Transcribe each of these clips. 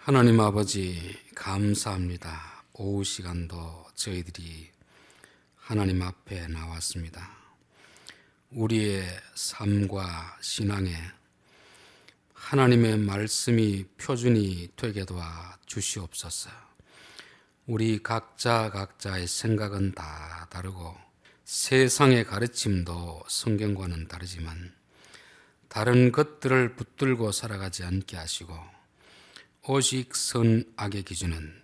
하나님 아버지 감사합니다. 오후 시간도 저희들이 하나님 앞에 나왔습니다. 우리의 삶과 신앙에 하나님의 말씀이 표준이 되게 도와 주시옵소서. 우리 각자의 생각은 다 다르고 세상의 가르침도 성경과는 다르지만 다른 것들을 붙들고 살아가지 않게 하시고 오직 선악의 기준은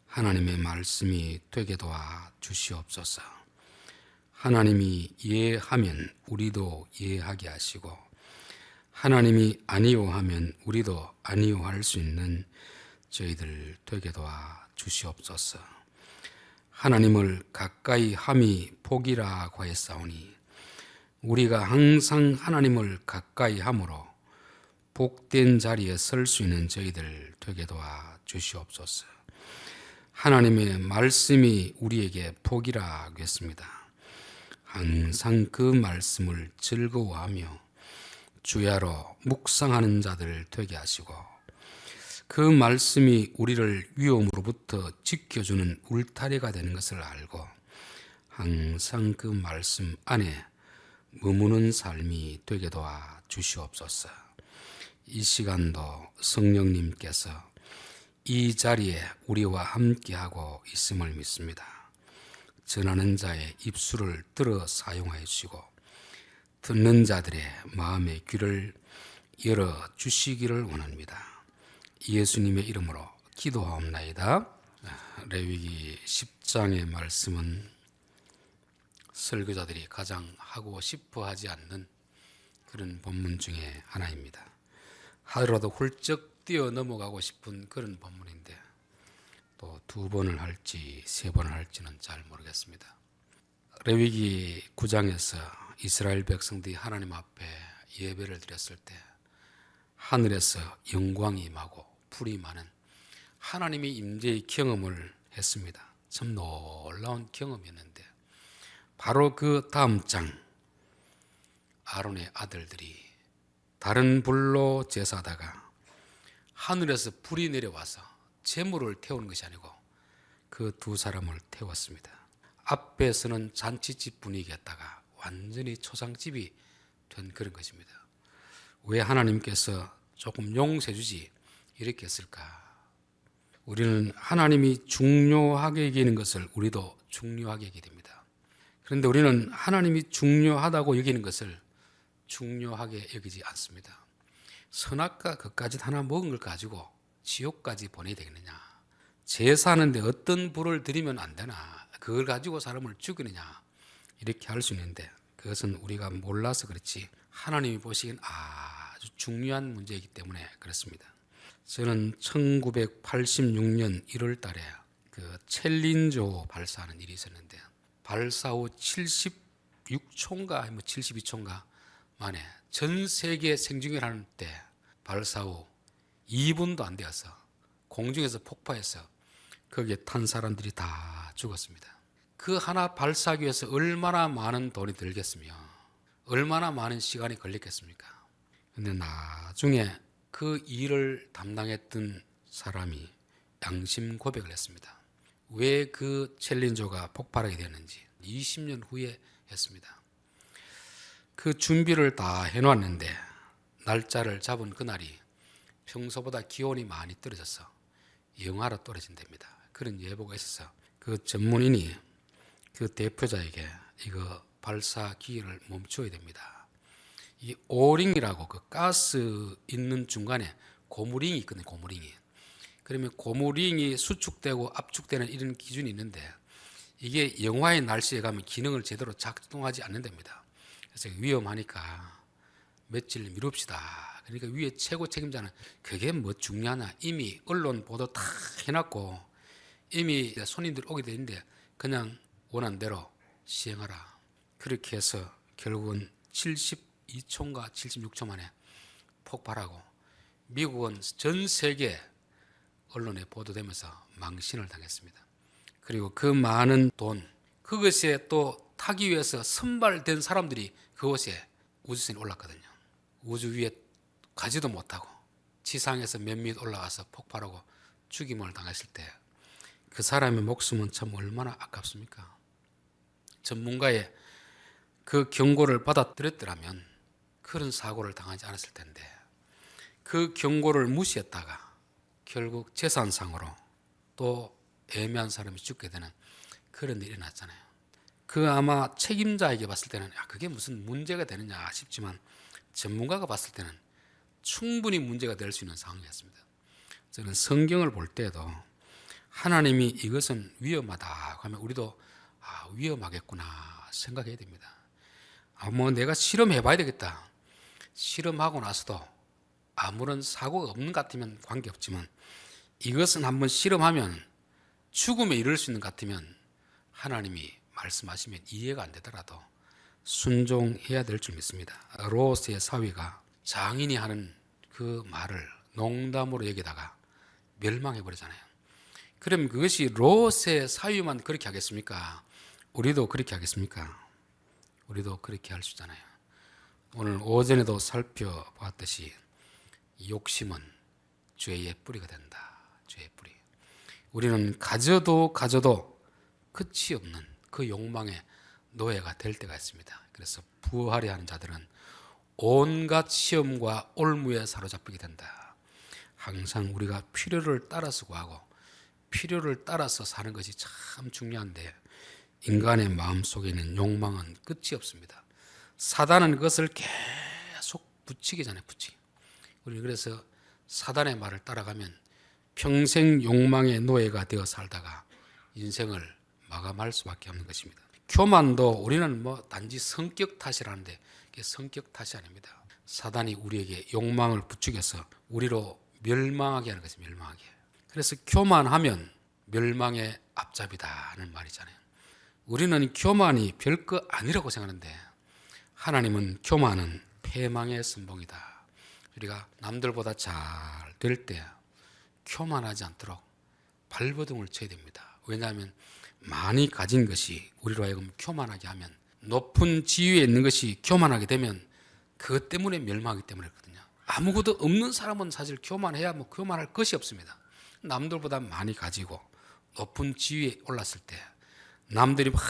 하나님의 말씀이 되게 도와 주시옵소서. 하나님이 예하면 우리도 예하게 하시고 하나님이 아니요 하면 우리도 아니요 할 수 있는 저희들 되게 도와 주시옵소서. 하나님을 가까이 함이 복이라고 했사오니 우리가 항상 하나님을 가까이 함으로 복된 자리에 설 수 있는 저희들 되게 도와 주시옵소서. 하나님의 말씀이 우리에게 복이라고 했습니다. 항상 그 말씀을 즐거워하며 주야로 묵상하는 자들 되게 하시고 그 말씀이 우리를 위험으로부터 지켜주는 울타리가 되는 것을 알고 항상 그 말씀 안에 머무는 삶이 되게 도와 주시옵소서. 이 시간도 성령님께서 이 자리에 우리와 함께하고 있음을 믿습니다. 전하는 자의 입술을 들어 사용하여 주시고 듣는 자들의 마음의 귀를 열어 주시기를 원합니다. 예수님의 이름으로 기도하옵나이다. 레위기 10장의 말씀은 설교자들이 가장 하고 싶어 하지 않는 그런 본문 중에 하나입니다. 하루라도 훌쩍 뛰어 넘어가고 싶은 그런 본문인데 또 두 번을 할지 세 번을 할지는 잘 모르겠습니다. 레위기 9장에서 이스라엘 백성들이 하나님 앞에 예배를 드렸을 때 하늘에서 영광이 임하고 불이 많은 하나님의 임재의 경험을 했습니다. 참 놀라운 경험이었는데 바로 그 다음 장 아론의 아들들이 다른 불로 제사하다가 하늘에서 불이 내려와서 제물을 태우는 것이 아니고 그 두 사람을 태웠습니다. 앞에서는 잔치집 분위기였다가 완전히 초상집이 된 그런 것입니다. 왜 하나님께서 조금 용서해 주지 이렇게 했을까? 우리는 하나님이 중요하게 여기는 것을 우리도 중요하게 여기게 됩니다. 그런데 우리는 하나님이 중요하다고 여기는 것을 중요하게 여기지 않습니다. 선악과 그까짓 하나 먹은 걸 가지고 지옥까지 보내야 되겠느냐? 제사하는데 어떤 불을 드리면 안 되나? 그걸 가지고 사람을 죽이느냐? 이렇게 할 수 있는데 그것은 우리가 몰라서 그렇지 하나님이 보시기엔 아주 중요한 문제이기 때문에 그렇습니다. 저는 1986년 1월 달에 그 챌린저 발사하는 일이 있었는데 발사 후 76초인가 72초인가 만에 전 세계 생중계를 하는 때 발사 후 2분도 안 되어서 공중에서 폭파해서 거기에 탄 사람들이 다 죽었습니다. 그 하나 발사하기 위해서 얼마나 많은 돈이 들겠으며 얼마나 많은 시간이 걸렸겠습니까? 그런데 나중에 그 일을 담당했던 사람이 양심 고백을 했습니다. 왜 그 챌린저가 폭발하게 되었는지 20년 후에 했습니다. 그 준비를 다 해놨는데 날짜를 잡은 그날이 평소보다 기온이 많이 떨어져서 영하로 떨어진답니다. 그런 예보가 있어서 그 전문인이 그 대표자에게 이거 발사 기계를 멈춰야 됩니다. 이 오링이라고 그 가스 있는 중간에 고무링이 있거든요. 고무링이. 그러면 고무링이 수축되고 압축되는 이런 기준이 있는데 이게 영하의 날씨에 가면 기능을 제대로 작동하지 않는답니다. 그래서 위험하니까 며칠 미룹시다. 그러니까 위에 최고 책임자는 그게 뭐 중요하냐. 이미 언론 보도 다 해놨고 이미 손님들 오게 되는데 그냥 원한 대로 시행하라. 그렇게 해서 결국은 72초인가 76초 만에 폭발하고 미국은 전 세계 언론에 보도되면서 망신을 당했습니다. 그리고 그 많은 돈 그것에 또 타기 위해서 선발된 사람들이 그곳에 우주선에 올랐거든요. 우주 위에 가지도 못하고 지상에서 몇 미 올라가서 폭발하고 죽임을 당했을 때 그 사람의 목숨은 참 얼마나 아깝습니까? 전문가의 그 경고를 받아들였더라면 그런 사고를 당하지 않았을 텐데 그 경고를 무시했다가 결국 재산상으로 또 애매한 사람이 죽게 되는 그런 일이 일어났잖아요. 그 아마 책임자에게 봤을 때는 그게 무슨 문제가 되느냐 싶지만 전문가가 봤을 때는 충분히 문제가 될 수 있는 상황이었습니다. 저는 성경을 볼 때도 하나님이 이것은 위험하다 하면 우리도 위험하겠구나 생각해야 됩니다. 뭐 내가 실험해 봐야 되겠다. 실험하고 나서도 아무런 사고가 없는 것 같으면 관계없지만 이것은 한번 실험하면 죽음에 이를 수 있는 것 같으면 하나님이 말씀하시면 이해가 안 되더라도 순종해야 될 줄 믿습니다. 롯의 사위가 장인이 하는 그 말을 농담으로 여기다가 멸망해버리잖아요. 그럼 그것이 롯의 사위만 그렇게 하겠습니까? 우리도 그렇게 하겠습니까? 우리도 그렇게 할 수 있잖아요. 오늘 오전에도 살펴봤듯이 욕심은 죄의 뿌리가 된다. 죄의 뿌리. 우리는 가져도 끝이 없는 그 욕망의 노예가 될 때가 있습니다. 그래서 부활해야 하는 자들은 온갖 시험과 올무에 사로잡히게 된다. 항상 우리가 필요를 따라서 구하고 필요를 따라서 사는 것이 참 중요한데 인간의 마음속에 있는 욕망은 끝이 없습니다. 사단은 그것을 계속 부추기게 잖아요. 우리 그래서 사단의 말을 따라가면 평생 욕망의 노예가 되어 살다가 인생을 마감할 수밖에 없는 것입니다. 교만도 우리는 단지 성격 탓이라는데 그게 성격 탓이 아닙니다. 사단이 우리에게 욕망을 부추겨서 우리로 멸망하게 하는 것이 멸망하게. 그래서 교만하면 멸망의 앞잡이다는 말이잖아요. 우리는 교만이 별거 아니라고 생각하는데 하나님은 교만은 패망의 선봉이다. 우리가 남들보다 잘 될 때 교만하지 않도록 발버둥을 쳐야 됩니다. 왜냐하면 많이 가진 것이 우리로 하여금 교만하게 하면 높은 지위에 있는 것이 교만하게 되면 그것 때문에 멸망하기 때문에 그렇거든요. 아무것도 없는 사람은 사실 교만해야 교만할 것이 없습니다. 남들보다 많이 가지고 높은 지위에 올랐을 때 남들이 막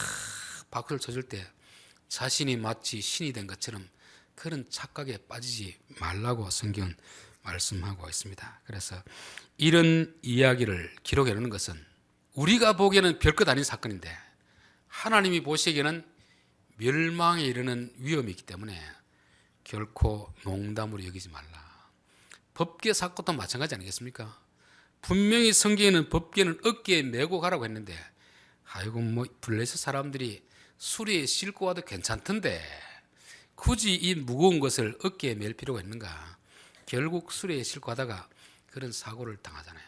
박수를 쳐줄 때 자신이 마치 신이 된 것처럼 그런 착각에 빠지지 말라고 성경은 말씀하고 있습니다. 그래서 이런 이야기를 기록해 놓는 것은 우리가 보기에는 별것 아닌 사건인데 하나님이 보시기에는 멸망에 이르는 위험이 있기 때문에 결코 농담으로 여기지 말라. 법계 사건도 마찬가지 아니겠습니까? 분명히 성경에는 법계는 어깨에 메고 가라고 했는데 블레셋 사람들이 수리에 싣고 와도 괜찮던데 굳이 이 무거운 것을 어깨에 멜 필요가 있는가? 결국 수리에 싣고 가다가 그런 사고를 당하잖아요.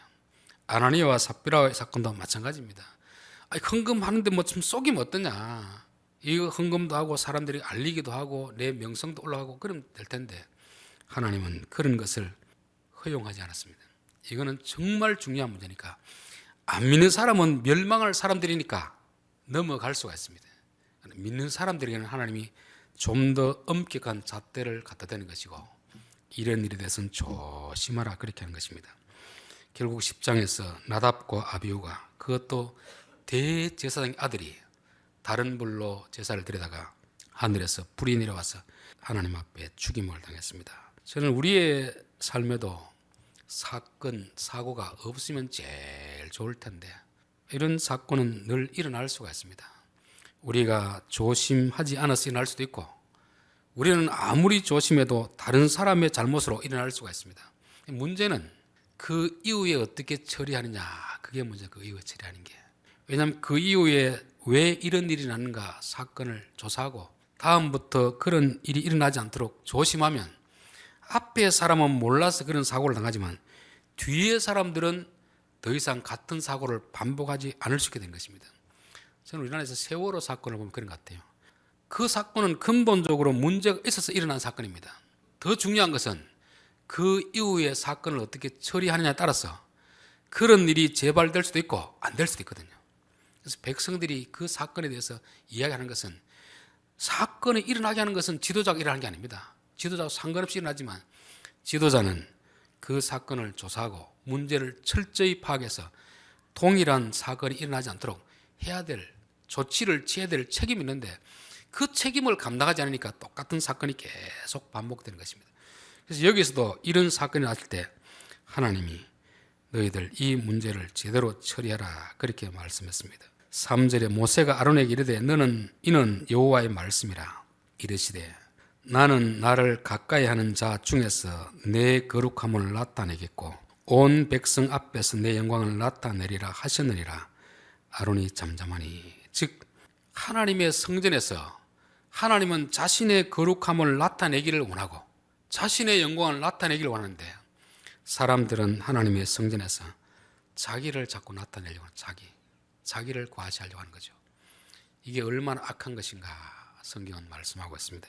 아나니아와 삽비라의 사건도 마찬가지입니다. 헌금하는데 좀 속이면 어떠냐? 이거 헌금도 하고 사람들이 알리기도 하고 내 명성도 올라가고 그러면 될 텐데 하나님은 그런 것을 허용하지 않았습니다. 이거는 정말 중요한 문제니까 안 믿는 사람은 멸망할 사람들이니까 넘어갈 수가 있습니다. 믿는 사람들에게는 하나님이 좀 더 엄격한 잣대를 갖다 대는 것이고 이런 일에 대해서는 조심하라 그렇게 하는 것입니다. 결국 10장에서 나답과 아비후가 그것도 대제사장의 아들이 다른 불로 제사를 드리다가 하늘에서 불이 내려와서 하나님 앞에 죽임을 당했습니다. 저는 우리의 삶에도 사건, 사고가 없으면 제일 좋을 텐데 이런 사건은 늘 일어날 수가 있습니다. 우리가 조심하지 않아서 일어날 수도 있고 우리는 아무리 조심해도 다른 사람의 잘못으로 일어날 수가 있습니다. 문제는 그 이후에 어떻게 처리하느냐 그게 문제. 그 이후에 처리하는 게. 왜냐하면 그 이후에 왜 이런 일이 났는가 사건을 조사하고 다음부터 그런 일이 일어나지 않도록 조심하면 앞에 사람은 몰라서 그런 사고를 당하지만 뒤에 사람들은 더 이상 같은 사고를 반복하지 않을 수 있게 된 것입니다. 저는 우리나라에서 세월호 사건을 보면 그런 것 같아요. 그 사건은 근본적으로 문제가 있어서 일어난 사건입니다. 더 중요한 것은 그 이후에 사건을 어떻게 처리하느냐에 따라서 그런 일이 재발될 수도 있고 안 될 수도 있거든요. 그래서 백성들이 그 사건에 대해서 이야기하는 것은 사건이 일어나게 하는 것은 지도자가 일어나는 게 아닙니다. 지도자와 상관없이 일어나지만 지도자는 그 사건을 조사하고 문제를 철저히 파악해서 동일한 사건이 일어나지 않도록 해야 될 조치를 취해야 될 책임이 있는데 그 책임을 감당하지 않으니까 똑같은 사건이 계속 반복되는 것입니다. 그래서 여기서도 이런 사건이 났을 때 하나님이 너희들 이 문제를 제대로 처리하라 그렇게 말씀했습니다. 3절에 모세가 아론에게 이르되 이는 여호와의 말씀이라 이르시되 나는 나를 가까이 하는 자 중에서 내 거룩함을 나타내겠고 온 백성 앞에서 내 영광을 나타내리라 하셨느니라. 아론이 잠잠하니, 즉 하나님의 성전에서 하나님은 자신의 거룩함을 나타내기를 원하고 자신의 영광을 나타내기를 원하는데 사람들은 하나님의 성전에서 자기를 자꾸 나타내려고 하는 자기를 과시하려고 하는 거죠. 이게 얼마나 악한 것인가 성경은 말씀하고 있습니다.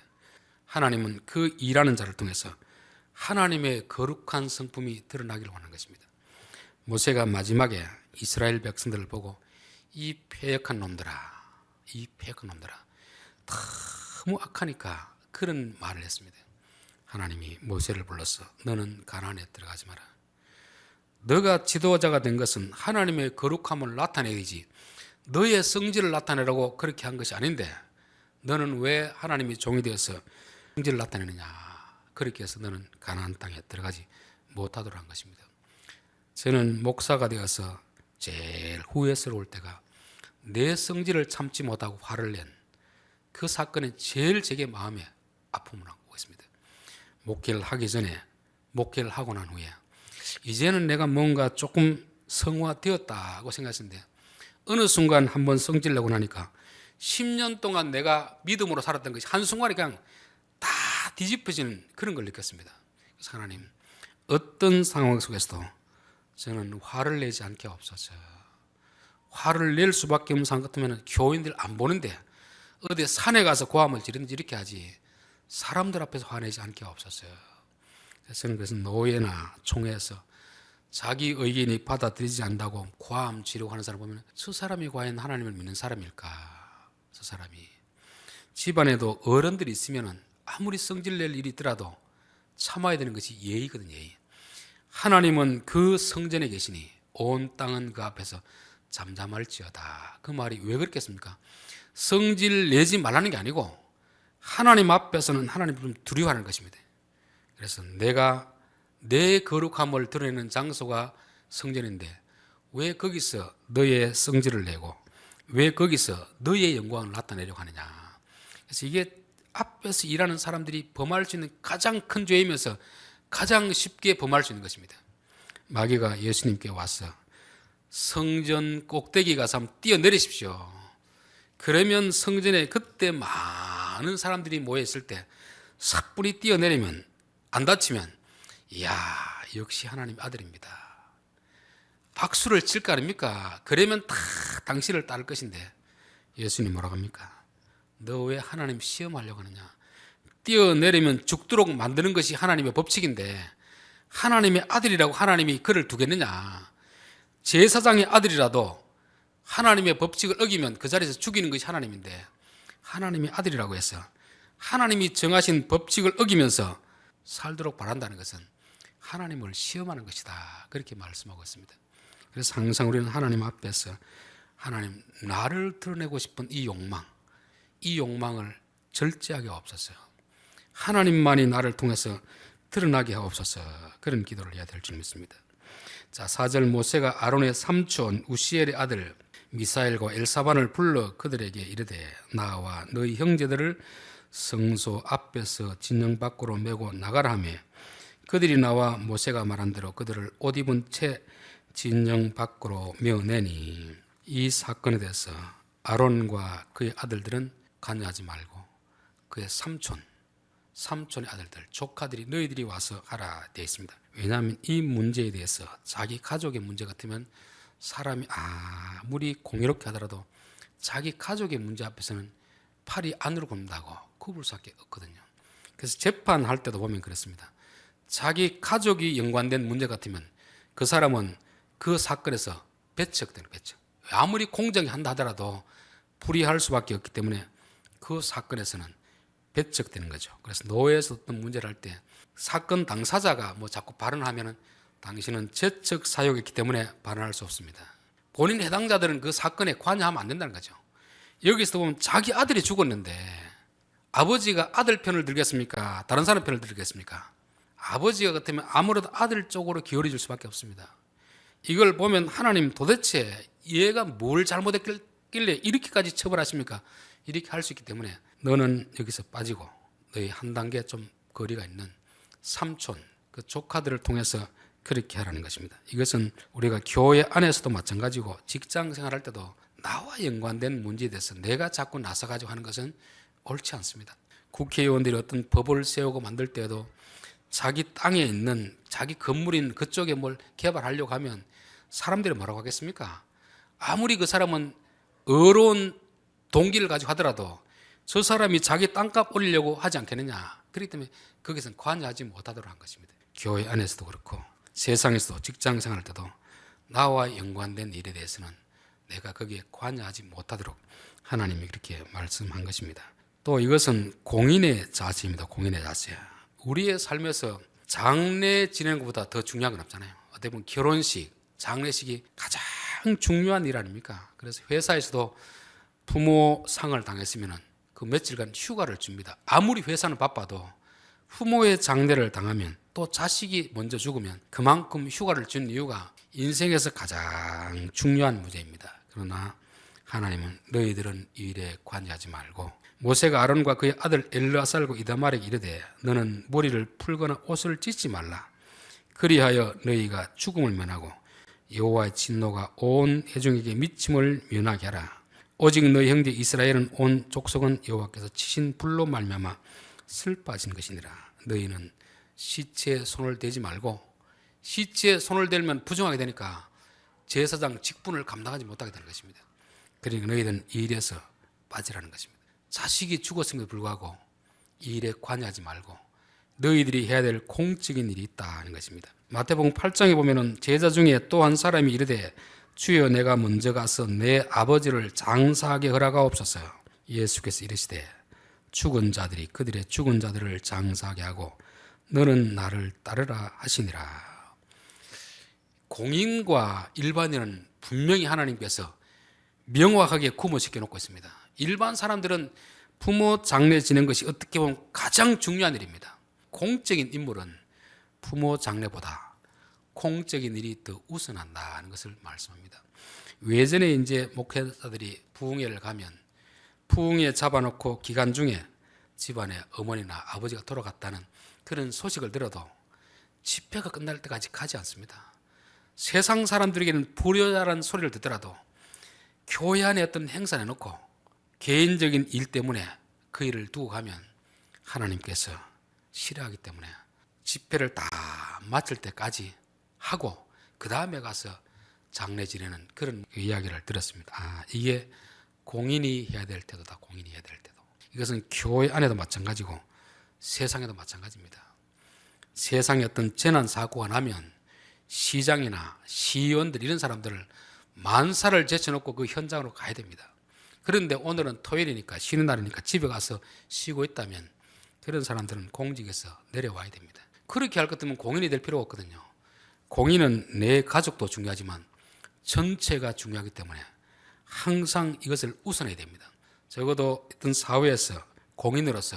하나님은 그 일하는 자를 통해서 하나님의 거룩한 성품이 드러나기를 원하는 것입니다. 모세가 마지막에 이스라엘 백성들을 보고 이 패역한 놈들아 너무 악하니까 그런 말을 했습니다. 하나님이 모세를 불러서 너는 가나안에 들어가지 마라. 너가 지도자가 된 것은 하나님의 거룩함을 나타내야지 너의 성질을 나타내라고 그렇게 한 것이 아닌데 너는 왜 하나님이 종이 되어서 성질을 나타내느냐. 그렇게 해서 너는 가나안 땅에 들어가지 못하도록 한 것입니다. 저는 목사가 되어서 제일 후회스러울 때가 내 성질을 참지 못하고 화를 낸 그 사건이 제일 제게 마음에 아픔을 안고 있습니다. 목회를 하기 전에 목회를 하고 난 후에 이제는 내가 뭔가 조금 성화되었다고 생각했는데 어느 순간 한번 성질내고 나니까 10년 동안 내가 믿음으로 살았던 것이 한순간에 그냥 다 뒤집어지는 그런 걸 느꼈습니다. 그래서 하나님, 어떤 상황 속에서도 저는 화를 내지 않게 없어서 화를 낼 수밖에 없는 상황 같으면 교인들 안 보는데 어디 산에 가서 고함을 지르든지 이렇게 하지 사람들 앞에서 화내지 않게 없었어요. 저는 그래서 노예나 총회에서 자기 의견이 받아들이지 않는다고 고함 지르고 하는 사람 보면 저 사람이 과연 하나님을 믿는 사람일까? 저 사람이 집안에도 어른들이 있으면 아무리 성질낼 일이 있더라도 참아야 되는 것이 예의거든요. 예의. 하나님은 그 성전에 계시니 온 땅은 그 앞에서 잠잠할지어다. 그 말이 왜 그렇겠습니까? 성질 내지 말라는 게 아니고 하나님 앞에서는 하나님을 좀 두려워하는 것입니다. 그래서 내가 내 거룩함을 드러내는 장소가 성전인데 왜 거기서 너의 성질을 내고 왜 거기서 너의 영광을 나타내려고 하느냐. 그래서 이게 앞에서 일하는 사람들이 범할 수 있는 가장 큰 죄이면서 가장 쉽게 범할 수 있는 것입니다. 마귀가 예수님께 와서 성전 꼭대기 가서 한번 뛰어내리십시오. 그러면 성전에 그때 많은 사람들이 모여있을 때 섣불리 뛰어내리면 안 다치면 이야 역시 하나님 아들입니다. 박수를 칠 거 아닙니까? 그러면 다 당신을 따를 것인데 예수님 뭐라고 합니까? 너 왜 하나님 시험하려고 하느냐? 뛰어내리면 죽도록 만드는 것이 하나님의 법칙인데 하나님의 아들이라고 하나님이 그를 두겠느냐? 제사장의 아들이라도 하나님의 법칙을 어기면 그 자리에서 죽이는 것이 하나님인데 하나님의 아들이라고 해서 하나님이 정하신 법칙을 어기면서 살도록 바란다는 것은 하나님을 시험하는 것이다. 그렇게 말씀하고 있습니다. 그래서 항상 우리는 하나님 앞에서 하나님 나를 드러내고 싶은 이 욕망을 절제하게 없었어요. 하나님만이 나를 통해서 드러나게 하옵소서. 그런 기도를 해야 될 줄 믿습니다. 자, 4절 모세가 아론의 삼촌 우시엘의 아들 미사엘과 엘사반을 불러 그들에게 이르되 나와 너희 형제들을 성소 앞에서 진영 밖으로 메고 나가라 하며 그들이 나와 모세가 말한 대로 그들을 옷 입은 채 진영 밖으로 메어내니 이 사건에 대해서 아론과 그의 아들들은 관여하지 말고 그의 삼촌의 아들들, 조카들이 너희들이 와서 하라 되어 있습니다. 왜냐하면 이 문제에 대해서 자기 가족의 문제 같으면 사람이 아무리 공의롭게 하더라도 자기 가족의 문제 앞에서는 팔이 안으로 굽는다고 굽을 수밖에 없거든요. 그래서 재판할 때도 보면 그렇습니다. 자기 가족이 연관된 문제 같으면 그 사람은 그 사건에서 배척되는 배척. 아무리 공정히 한다 하더라도 불이할 수밖에 없기 때문에 그 사건에서는 배척되는 거죠. 그래서 노예에서 어떤 문제를 할 때 사건 당사자가 뭐 자꾸 발언하면은 당신은 재척 사유했기 때문에 발언할 수 없습니다. 본인 해당자들은 그 사건에 관여하면 안 된다는 거죠. 여기서 보면 자기 아들이 죽었는데 아버지가 아들 편을 들겠습니까? 다른 사람 편을 들겠습니까? 아버지가 같으면 아무래도 아들 쪽으로 기울어질 수밖에 없습니다. 이걸 보면 하나님 도대체 얘가 뭘 잘못했길래 이렇게까지 처벌하십니까? 이렇게 할 수 있기 때문에 너는 여기서 빠지고 너희 한 단계 좀 거리가 있는 삼촌, 그 조카들을 통해서 그렇게 하라는 것입니다. 이것은 우리가 교회 안에서도 마찬가지고 직장 생활할 때도 나와 연관된 문제에 대해서 내가 자꾸 나서가지고 하는 것은 옳지 않습니다. 국회의원들이 어떤 법을 세우고 만들 때에도 자기 땅에 있는 자기 건물인 그쪽에 뭘 개발하려고 하면 사람들이 뭐라고 하겠습니까? 아무리 그 사람은 어려운 동기를 가지고 하더라도 저 사람이 자기 땅값 올리려고 하지 않겠느냐. 그렇기 때문에 거기서는 관여하지 못하도록 한 것입니다. 교회 안에서도 그렇고 세상에서도 직장 생활할 때도 나와 연관된 일에 대해서는 내가 거기에 관여하지 못하도록 하나님이 그렇게 말씀한 것입니다. 또 이것은 공인의 자세입니다. 공인의 자세. 우리의 삶에서 장례 지내는 것보다 더 중요한 건 없잖아요. 어떻게 보면 결혼식, 장례식이 가장 중요한 일 아닙니까? 그래서 회사에서도 부모 상을 당했으면 그 며칠간 휴가를 줍니다. 아무리 회사는 바빠도 부모의 장례를 당하면 또 자식이 먼저 죽으면 그만큼 휴가를 준 이유가 인생에서 가장 중요한 문제입니다. 그러나 하나님은 너희들은 이 일에 관여하지 말고 모세가 아론과 그의 아들 엘르아살과 이다말에게 이르되 너는 머리를 풀거나 옷을 찢지 말라. 그리하여 너희가 죽음을 면하고 여호와의 진노가 온 회중에게 미침을 면하게 하라. 오직 너희 형제 이스라엘은 온 족속은 여호와께서 치신 불로 말미암아 슬퍼하신 것이니라. 너희는 시체에 손을 대지 말고 시체에 손을 대면 부정하게 되니까 제사장 직분을 감당하지 못하게 되는 것입니다. 그러니까 너희들은 이 일에서 빠지라는 것입니다. 자식이 죽었음에도 불구하고 이 일에 관여하지 말고 너희들이 해야 될 공적인 일이 있다는 것입니다. 마태복음 8장에 보면은 제자 중에 또 한 사람이 이르되 주여 내가 먼저 가서 내 아버지를 장사하게 허락하옵소서. 예수께서 이르시되 죽은 자들이 그들의 죽은 자들을 장사하게 하고 너는 나를 따르라 하시니라. 공인과 일반인은 분명히 하나님께서 명확하게 구분시켜 놓고 있습니다. 일반 사람들은 부모 장례 지낸 것이 어떻게 보면 가장 중요한 일입니다. 공적인 인물은 부모 장례보다 공적인 일이 더 우선한다는 것을 말씀합니다. 외전에 이제 목회자들이 부흥회를 가면 부흥회 잡아놓고 기간 중에 집안에 어머니나 아버지가 돌아갔다는 그런 소식을 들어도 집회가 끝날 때까지 가지 않습니다. 세상 사람들에게는 불효자라는 소리를 듣더라도 교회 안에 어떤 행사 내놓고 개인적인 일 때문에 그 일을 두고 가면 하나님께서 싫어하기 때문에 집회를 다 마칠 때까지 하고 그 다음에 가서 장례 지내는 그런 이야기를 들었습니다. 이게 공인이 해야 될 때도다. 공인이 해야 될 때도. 이것은 교회 안에도 마찬가지고 세상에도 마찬가지입니다. 세상에 어떤 재난 사고가 나면 시장이나 시의원들 이런 사람들을 만사를 제쳐놓고 그 현장으로 가야 됩니다. 그런데 오늘은 토요일이니까 쉬는 날이니까 집에 가서 쉬고 있다면 그런 사람들은 공직에서 내려와야 됩니다. 그렇게 할 것 같으면 공인이 될 필요가 없거든요. 공인은 내 가족도 중요하지만 전체가 중요하기 때문에 항상 이것을 우선해야 됩니다. 적어도 어떤 사회에서 공인으로서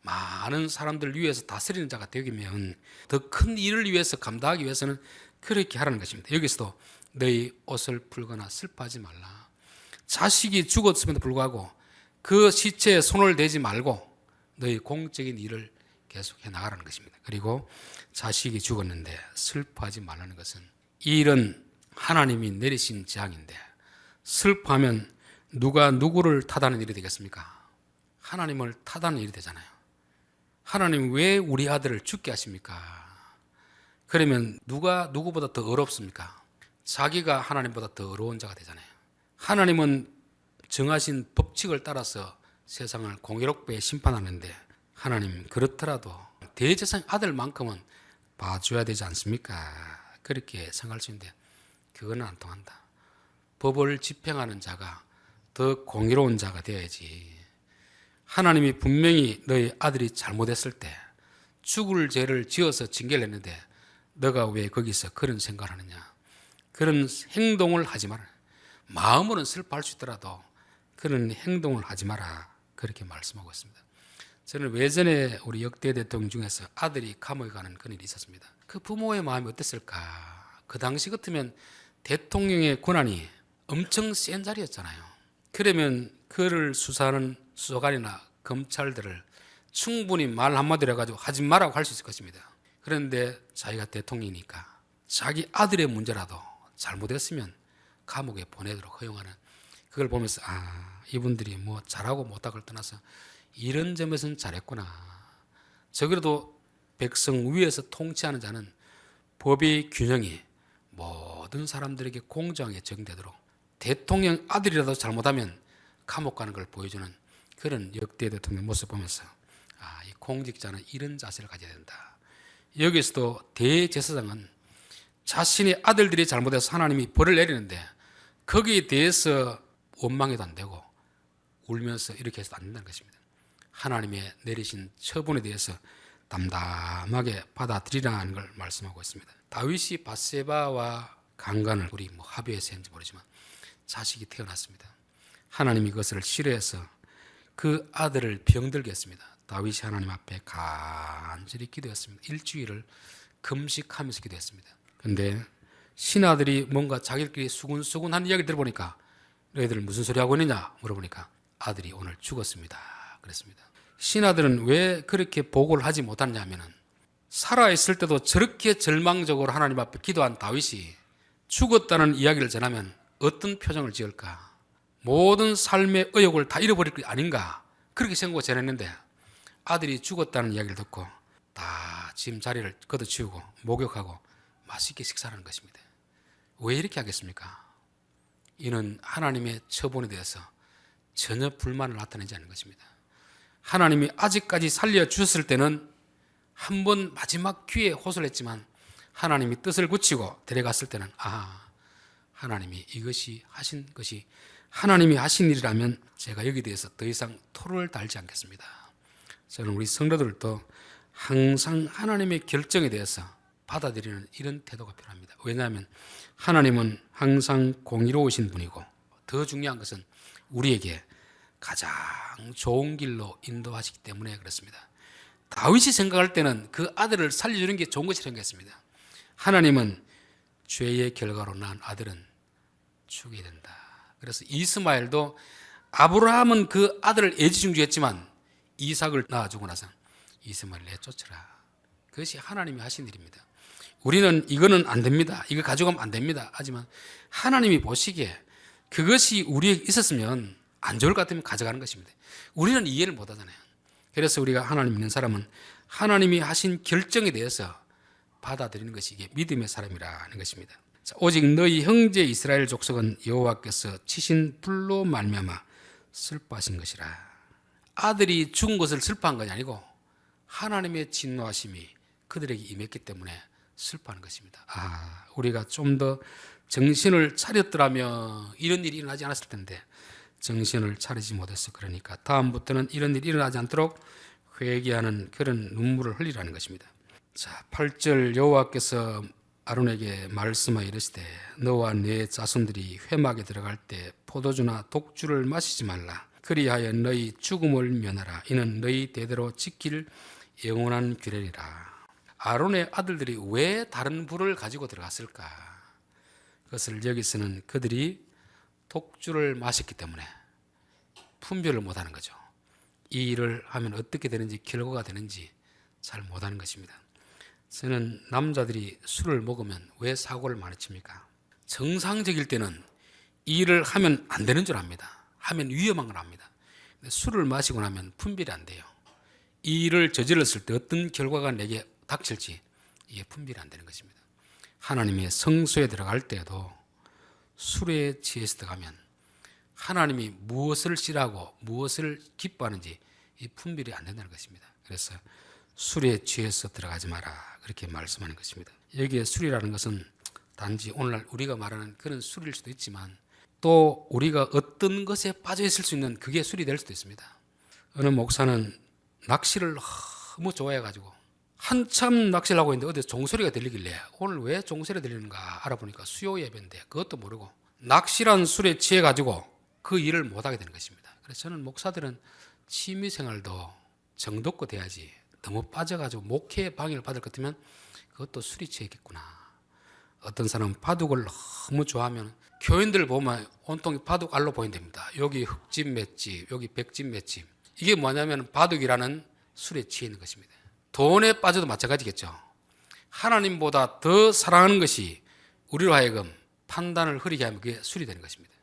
많은 사람들을 위해서 다스리는 자가 되면 더 큰 일을 위해서 감당하기 위해서는 그렇게 하라는 것입니다. 여기서도 너희 옷을 풀거나 슬퍼하지 말라. 자식이 죽었음에도 불구하고 그 시체에 손을 대지 말고 너희 공적인 일을 계속해 나가라는 것입니다. 그리고 자식이 죽었는데 슬퍼하지 말라는 것은 이 일은 하나님이 내리신 재앙인데 슬퍼하면 누가 누구를 탓하는 일이 되겠습니까? 하나님을 탓하는 일이 되잖아요. 하나님 왜 우리 아들을 죽게 하십니까? 그러면 누가 누구보다 더 어렵습니까? 자기가 하나님보다 더 어려운 자가 되잖아요. 하나님은 정하신 법칙을 따라서 세상을 공의롭게 심판하는데 하나님 그렇더라도 대제사장 아들만큼은 봐줘야 되지 않습니까? 그렇게 생각할 수 있는데 그거는 안 통한다. 법을 집행하는 자가 더 공의로운 자가 되어야지. 하나님이 분명히 너희 아들이 잘못했을 때 죽을 죄를 지어서 징계를 했는데 너가 왜 거기서 그런 생각을 하느냐. 그런 행동을 하지 마라. 마음으로는 슬퍼할 수 있더라도 그런 행동을 하지 마라. 그렇게 말씀하고 있습니다. 저는 외전에 우리 역대 대통령 중에서 아들이 감옥에 가는 그런 일이 있었습니다. 그 부모의 마음이 어땠을까. 그 당시 같으면 대통령의 권한이 엄청 센 자리였잖아요. 그러면 그를 수사하는 수사관이나 검찰들을 충분히 말 한마디로 해가지고 하지 말라고 할 수 있을 것입니다. 그런데 자기가 대통령이니까 자기 아들의 문제라도 잘못했으면 감옥에 보내도록 허용하는, 그걸 보면서 이분들이 뭐 잘하고 못하고를 떠나서 이런 점에서는 잘했구나. 적어도 백성 위에서 통치하는 자는 법의 균형이 모든 사람들에게 공정하게 적용되도록, 대통령 아들이라도 잘못하면 감옥 가는 걸 보여주는 그런 역대 대통령 모습 보면서 이 공직자는 이런 자세를 가져야 된다. 여기서도 대제사장은 자신의 아들들이 잘못해서 하나님이 벌을 내리는데 거기에 대해서 원망해도 안 되고 울면서 이렇게 해서도 안 된다는 것입니다. 하나님의 내리신 처분에 대해서 담담하게 받아들이라는 걸 말씀하고 있습니다. 다윗이 밧세바와 강간을 우리 합의해서 했는지 모르지만 자식이 태어났습니다. 하나님이 그것을 싫어해서 그 아들을 병들게 했습니다. 다윗이 하나님 앞에 간절히 기도했습니다. 일주일을 금식하면서 기도했습니다. 그런데 신하들이 뭔가 자기들끼리 수군수군한 이야기를 들어보니까 너희들 무슨 소리 하고 있느냐 물어보니까 아들이 오늘 죽었습니다. 그랬습니다. 신하들은 왜 그렇게 보고를 하지 못했냐 하면은 살아있을 때도 저렇게 절망적으로 하나님 앞에 기도한 다윗이 죽었다는 이야기를 전하면 어떤 표정을 지을까? 모든 삶의 의욕을 다 잃어버릴 게 아닌가? 그렇게 생각하고 전했는데 아들이 죽었다는 이야기를 듣고 다 짐 자리를 걷어치우고 목욕하고 맛있게 식사하는 것입니다. 왜 이렇게 하겠습니까? 이는 하나님의 처분에 대해서 전혀 불만을 나타내지 않는 것입니다. 하나님이 아직까지 살려주셨을 때는 한 번 마지막 기회에 호소를 했지만 하나님이 뜻을 굳히고 데려갔을 때는 하나님이 이것이 하신 것이 하나님이 하신 일이라면 제가 여기에 대해서 더 이상 토를 달지 않겠습니다. 저는 우리 성도들도 항상 하나님의 결정에 대해서 받아들이는 이런 태도가 필요합니다. 왜냐하면 하나님은 항상 공의로우신 분이고 더 중요한 것은 우리에게 가장 좋은 길로 인도하시기 때문에 그렇습니다. 다윗이 생각할 때는 그 아들을 살려주는 게 좋은 것이라고 생각했습니다. 하나님은 죄의 결과로 낳은 아들은 죽여야 된다. 그래서 이스마엘도 아브라함은 그 아들을 애지중지했지만 이삭을 낳아주고 나서 이스마엘을 내쫓으라. 그것이 하나님이 하신 일입니다. 우리는 이거는 안 됩니다. 이거 가져가면 안 됩니다. 하지만 하나님이 보시기에 그것이 우리에게 있었으면 안 좋을 것 같으면 가져가는 것입니다. 우리는 이해를 못 하잖아요. 그래서 우리가 하나님 믿는 사람은 하나님이 하신 결정에 대해서 받아들이는 것이 이게 믿음의 사람이라는 것입니다. 자, 오직 너희 형제 이스라엘 족속은 여호와께서 치신 불로 말미암아 슬퍼하신 것이라. 아들이 죽은 것을 슬퍼한 것이 아니고 하나님의 진노하심이 그들에게 임했기 때문에 슬퍼하는 것입니다. 우리가 좀 더 정신을 차렸더라면 이런 일이 일어나지 않았을 텐데 정신을 차리지 못해서 그러니까 다음부터는 이런 일이 일어나지 않도록 회개하는 그런 눈물을 흘리라는 것입니다. 자, 8절 여호와께서 아론에게 말씀하여 이르시되 너와 네 자손들이 회막에 들어갈 때 포도주나 독주를 마시지 말라. 그리하여 너희 죽음을 면하라. 이는 너희 대대로 지킬 영원한 규례니라. 아론의 아들들이 왜 다른 불을 가지고 들어갔을까? 그것을 여기서는 그들이 독주를 마셨기 때문에 분별을 못하는 거죠. 이 일을 하면 어떻게 되는지 결과가 되는지 잘 못하는 것입니다. 저는 남자들이 술을 먹으면 왜 사고를 많이 칩니까? 정상적일 때는 이 일을 하면 안 되는 줄 압니다. 하면 위험한 걸 압니다. 근데 술을 마시고 나면 분별이 안 돼요. 이 일을 저질렀을 때 어떤 결과가 내게 닥칠지 이게 분별이 안 되는 것입니다. 하나님의 성소에 들어갈 때에도 술에 취해서 들어가면 하나님이 무엇을 싫어하고 무엇을 기뻐하는지 이 분별이 안 된다는 것입니다. 그래서 술에 취해서 들어가지 마라 그렇게 말씀하는 것입니다. 여기에 술이라는 것은 단지 오늘날 우리가 말하는 그런 술일 수도 있지만 또 우리가 어떤 것에 빠져 있을 수 있는 그게 술이 될 수도 있습니다. 어느 목사는 낚시를 너무 좋아해가지고 한참 낚시를 하고 있는데 어디서 종소리가 들리길래 오늘 왜 종소리가 들리는가 알아보니까 수요 예배인데 그것도 모르고 낚시란 술에 취해가지고 그 일을 못하게 되는 것입니다. 그래서 저는 목사들은 취미생활도 정도껏 돼야지 너무 빠져가지고 목회에 방해를 받을 것 같으면 그것도 술이 취했겠구나. 어떤 사람은 바둑을 너무 좋아하면 교인들 보면 온통이 바둑 알로 보인답니다. 여기 흑집 맷집, 여기 백집 맷집. 이게 뭐냐면 바둑이라는 술에 취해 있는 것입니다. 돈에 빠져도 마찬가지겠죠. 하나님보다 더 사랑하는 것이 우리로 하여금 판단을 흐리게 하면 그게 술이 되는 것입니다.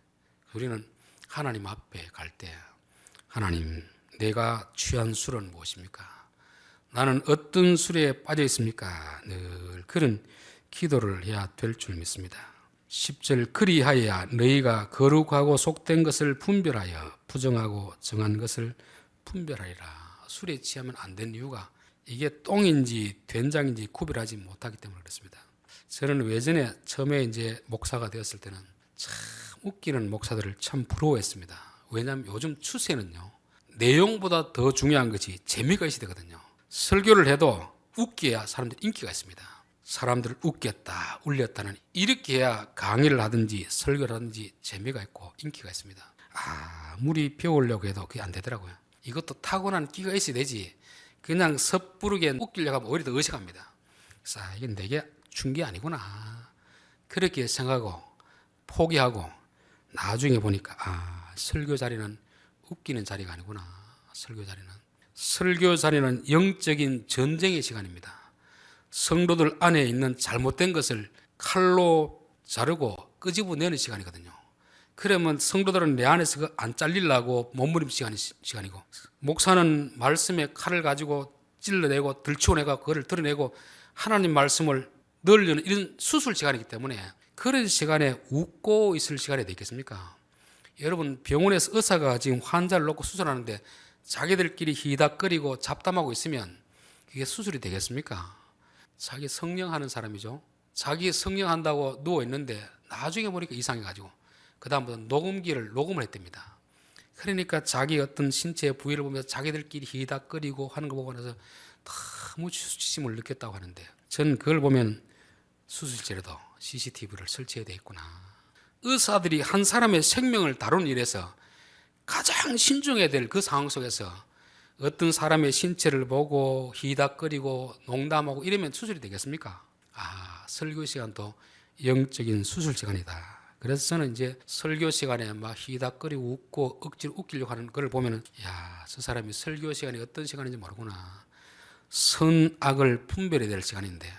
우리는 하나님 앞에 갈 때 하나님, 내가 취한 술은 무엇입니까? 나는 어떤 술에 빠져 있습니까? 늘 그런 기도를 해야 될 줄 믿습니다. 10절 그리하여야 너희가 거룩하고 속된 것을 분별하여 부정하고 정한 것을 분별하리라. 술에 취하면 안 되는 이유가 이게 똥인지 된장인지 구별하지 못하기 때문에 그렇습니다. 저는 예전에 처음에 이제 목사가 되었을 때는 참 웃기는 목사들을 참 부러워했습니다. 왜냐하면 요즘 추세는요, 내용보다 더 중요한 것이 재미가 있어야 되거든요. 설교를 해도 웃겨야 사람들이 인기가 있습니다. 사람들을 웃겼다, 울렸다는 이렇게 해야 강의를 하든지 설교를 하든지 재미가 있고 인기가 있습니다. 아무리 배우려고 해도 그게 안 되더라고요. 이것도 타고난 끼가 있어야 되지 그냥 섣부르게 웃기려고 하면 오히려 더 어색합니다. 그래서 이게 내게 준 게 아니구나 그렇게 생각하고 포기하고 나중에 보니까 설교 자리는 웃기는 자리가 아니구나. 설교 자리는 영적인 전쟁의 시간입니다. 성도들 안에 있는 잘못된 것을 칼로 자르고 끄집어내는 시간이거든요. 그러면 성도들은 내 안에서 안 잘리려고 몸부림 시간이고, 목사는 말씀에 칼을 가지고 찔러내고 들추어내고 그거를 드러내고 하나님 말씀을 늘리는 이런 수술 시간이기 때문에 그런 시간에 웃고 있을 시간이 되겠습니까? 여러분, 병원에서 의사가 지금 환자를 놓고 수술하는데 자기들끼리 히닥거리고 잡담하고 있으면 그게 수술이 되겠습니까? 자기 성령하는 사람이죠. 자기 성령한다고 누워있는데 나중에 보니까 이상해가지고 그 다음부터 녹음을 했답니다. 그러니까 자기 어떤 신체의 부위를 보면서 자기들끼리 히닥거리고 하는 거 보고 나서 너무 수치심을 느꼈다고 하는데, 전 그걸 보면 수술실에도 CCTV를 설치해야 되겠구나. 의사들이 한 사람의 생명을 다루는 일에서 가장 신중해야 될 그 상황 속에서 어떤 사람의 신체를 보고 히닥거리고 농담하고 이러면 수술이 되겠습니까? 설교 시간도 영적인 수술 시간이다. 그래서 저는 이제 설교 시간에 막 히닥거리고 웃고 억지로 웃기려고 하는 걸 보면은, 저 사람이 설교 시간이 어떤 시간인지 모르구나. 선악을 분별해야 될 시간인데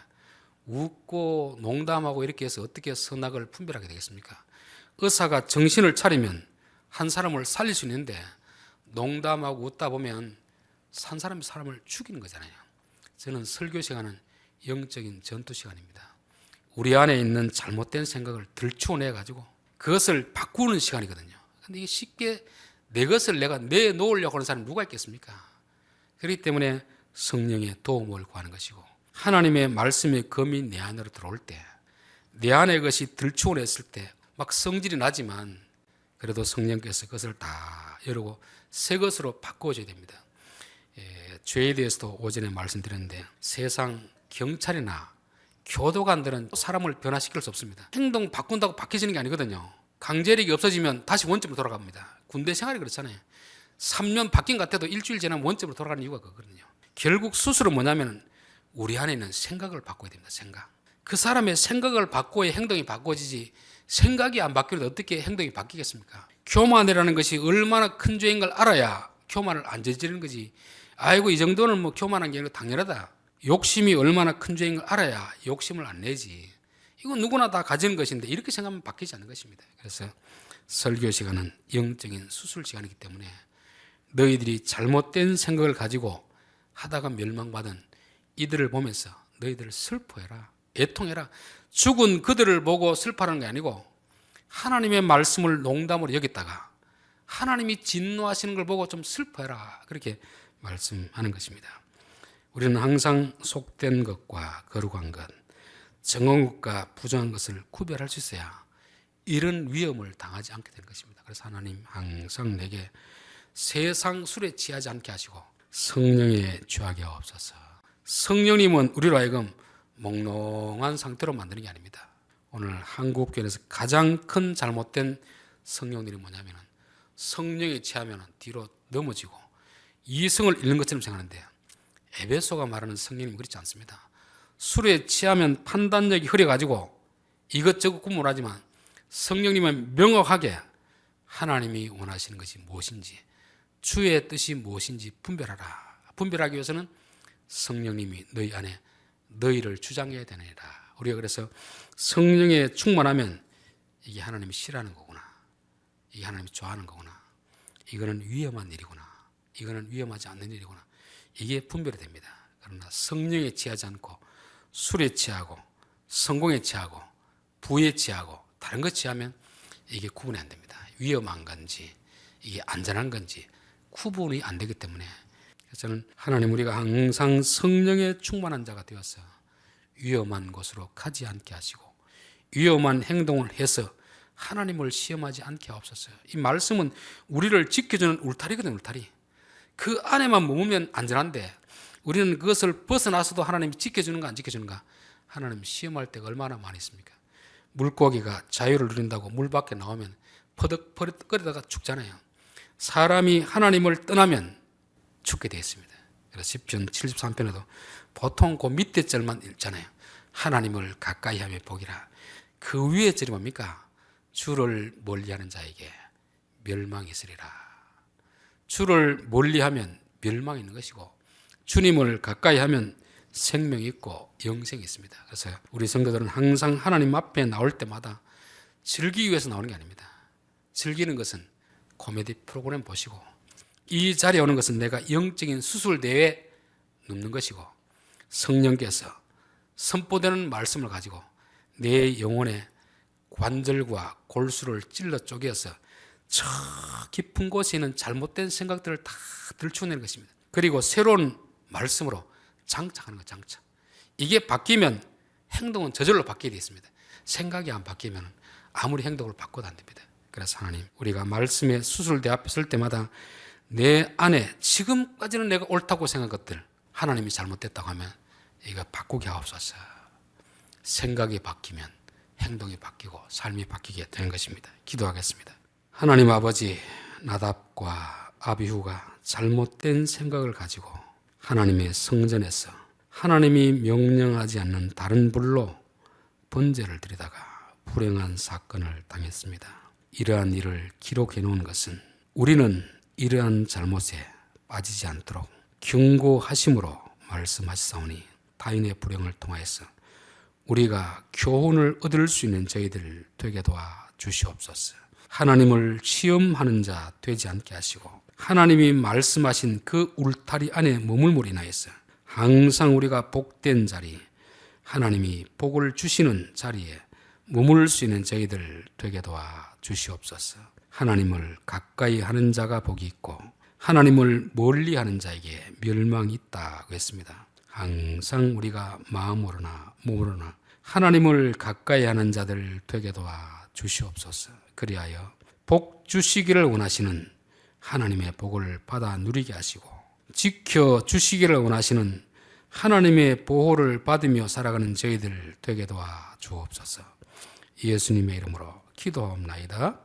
웃고 농담하고 이렇게 해서 어떻게 선악을 분별하게 되겠습니까? 의사가 정신을 차리면 한 사람을 살릴 수 있는데 농담하고 웃다 보면 산 사람이 사람을 죽이는 거잖아요. 저는 설교 시간은 영적인 전투 시간입니다. 우리 안에 있는 잘못된 생각을 들추어내가지고 그것을 바꾸는 시간이거든요. 근데 이게 쉽게 내 것을 내가 내놓으려고 하는 사람이 누가 있겠습니까? 그렇기 때문에 성령의 도움을 구하는 것이고, 하나님의 말씀의 검이 내 안으로 들어올 때, 내 안의 것이 들추어냈을 때 막 성질이 나지만 그래도 성령께서 그것을 다 열고 새 것으로 바꿔줘야 됩니다. 죄에 대해서도 오전에 말씀드렸는데, 세상 경찰이나 교도관들은 사람을 변화시킬 수 없습니다. 행동 바꾼다고 바뀌어지는 게 아니거든요. 강제력이 없어지면 다시 원점으로 돌아갑니다. 군대 생활이 그렇잖아요. 3년 바뀐 것 같아도 일주일 지나면 원점으로 돌아가는 이유가 그거거든요. 결국 수술은 뭐냐면 우리 안에 있는 생각을 바꿔야 됩니다. 생각. 그 사람의 생각을 바꿔야 행동이 바꿔지지, 생각이 안 바뀌어도 어떻게 행동이 바뀌겠습니까? 교만이라는 것이 얼마나 큰 죄인 걸 알아야 교만을 안 저지르는 거지. 아이고 이 정도는 뭐 교만한 게 아니라 당연하다. 욕심이 얼마나 큰 죄인 걸 알아야 욕심을 안 내지. 이건 누구나 다 가지는 것인데 이렇게 생각하면 바뀌지 않는 것입니다. 그래서 설교 시간은 영적인 수술 시간이기 때문에 너희들이 잘못된 생각을 가지고 하다가 멸망받은 이들을 보면서 너희들 슬퍼해라, 애통해라. 죽은 그들을 보고 슬퍼하는 게 아니고 하나님의 말씀을 농담으로 여겼다가 하나님이 진노하시는 걸 보고 좀 슬퍼해라, 그렇게 말씀하는 것입니다. 우리는 항상 속된 것과 거룩한 것, 정한 것과 부정한 것을 구별할 수 있어야 이런 위험을 당하지 않게 되는 것입니다. 그래서 하나님 항상 내게 세상 술에 취하지 않게 하시고 성령에 취하게 하옵소서. 성령님은 우리로 하여금 몽롱한 상태로 만드는 게 아닙니다. 오늘 한국교회에서 가장 큰 잘못된 성령들이 뭐냐면 성령에 취하면 뒤로 넘어지고 이성을 잃는 것처럼 생각하는데, 에베소가 말하는 성령님 그렇지 않습니다. 술에 취하면 판단력이 흐려가지고 이것저것 구분하지만 성령님은 명확하게 하나님이 원하시는 것이 무엇인지, 주의 뜻이 무엇인지 분별하라. 분별하기 위해서는 성령님이 너희 안에 너희를 주장해야 되느니라. 우리가 그래서 성령에 충만하면 이게 하나님이 싫어하는 거구나, 이게 하나님이 좋아하는 거구나, 이거는 위험한 일이구나, 이거는 위험하지 않는 일이구나, 이게 분별이 됩니다. 그러나 성령에 취하지 않고 술에 취하고 성공에 취하고 부에 취하고 다른 것 취하면 이게 구분이 안 됩니다. 위험한 건지 이게 안전한 건지 구분이 안 되기 때문에, 저는 하나님 우리가 항상 성령에 충만한 자가 되어서 위험한 곳으로 가지 않게 하시고 위험한 행동을 해서 하나님을 시험하지 않게 하옵소서. 이 말씀은 우리를 지켜주는 울타리거든요. 울타리. 그 안에만 머무면 안전한데 우리는 그것을 벗어나서도 하나님이 지켜주는가 안 지켜주는가, 하나님 시험할 때가 얼마나 많이 있습니까? 물고기가 자유를 누린다고 물 밖에 나오면 퍼득거리다가 죽잖아요. 사람이 하나님을 떠나면 죽게 되어 있습니다. 그래서 시편 73편에도 보통 그 밑에 절만 읽잖아요. 하나님을 가까이 하며 복이라. 그 위에 절이 뭡니까? 주를 멀리하는 자에게 멸망이 있으리라. 주를 멀리하면 멸망이 있는 것이고 주님을 가까이 하면 생명이 있고 영생이 있습니다. 그래서 우리 성도들은 항상 하나님 앞에 나올 때마다 즐기기 위해서 나오는 게 아닙니다. 즐기는 것은 코미디 프로그램 보시고, 이 자리에 오는 것은 내가 영적인 수술대에 눕는 것이고, 성령께서 선포되는 말씀을 가지고 내 영혼의 관절과 골수를 찔러 쪼개서 저 깊은 곳에 있는 잘못된 생각들을 다 들추어내는 것입니다. 그리고 새로운 말씀으로 장착하는 것, 장착. 이게 바뀌면 행동은 저절로 바뀌게 되어 있습니다. 생각이 안 바뀌면 아무리 행동을 바꿔도 안 됩니다. 그래서 하나님, 우리가 말씀의 수술대 앞에 설 때마다 내 안에 지금까지는 내가 옳다고 생각한 것들, 하나님이 잘못됐다고 하면 이거 바꾸게 하옵소서. 생각이 바뀌면 행동이 바뀌고 삶이 바뀌게 되는 것입니다. 기도하겠습니다. 하나님 아버지, 나답과 아비후가 잘못된 생각을 가지고 하나님의 성전에서 하나님이 명령하지 않는 다른 불로 번제를 드리다가 불행한 사건을 당했습니다. 이러한 일을 기록해 놓은 것은 우리는 이러한 잘못에 빠지지 않도록 경고하심으로 말씀하시사오니 타인의 불행을 통하여서 우리가 교훈을 얻을 수 있는 저희들 되게 도와 주시옵소서. 하나님을 시험하는 자 되지 않게 하시고 하나님이 말씀하신 그 울타리 안에 머물므로 인하여서 항상 우리가 복된 자리, 하나님이 복을 주시는 자리에 머물 수 있는 저희들 되게 도와 주시옵소서. 하나님을 가까이 하는 자가 복이 있고 하나님을 멀리 하는 자에게 멸망이 있다고 했습니다. 항상 우리가 마음으로나 몸으로나 하나님을 가까이 하는 자들 되게 도와 주시옵소서. 그리하여 복 주시기를 원하시는 하나님의 복을 받아 누리게 하시고 지켜 주시기를 원하시는 하나님의 보호를 받으며 살아가는 저희들 되게 도와 주옵소서. 예수님의 이름으로 기도하옵나이다.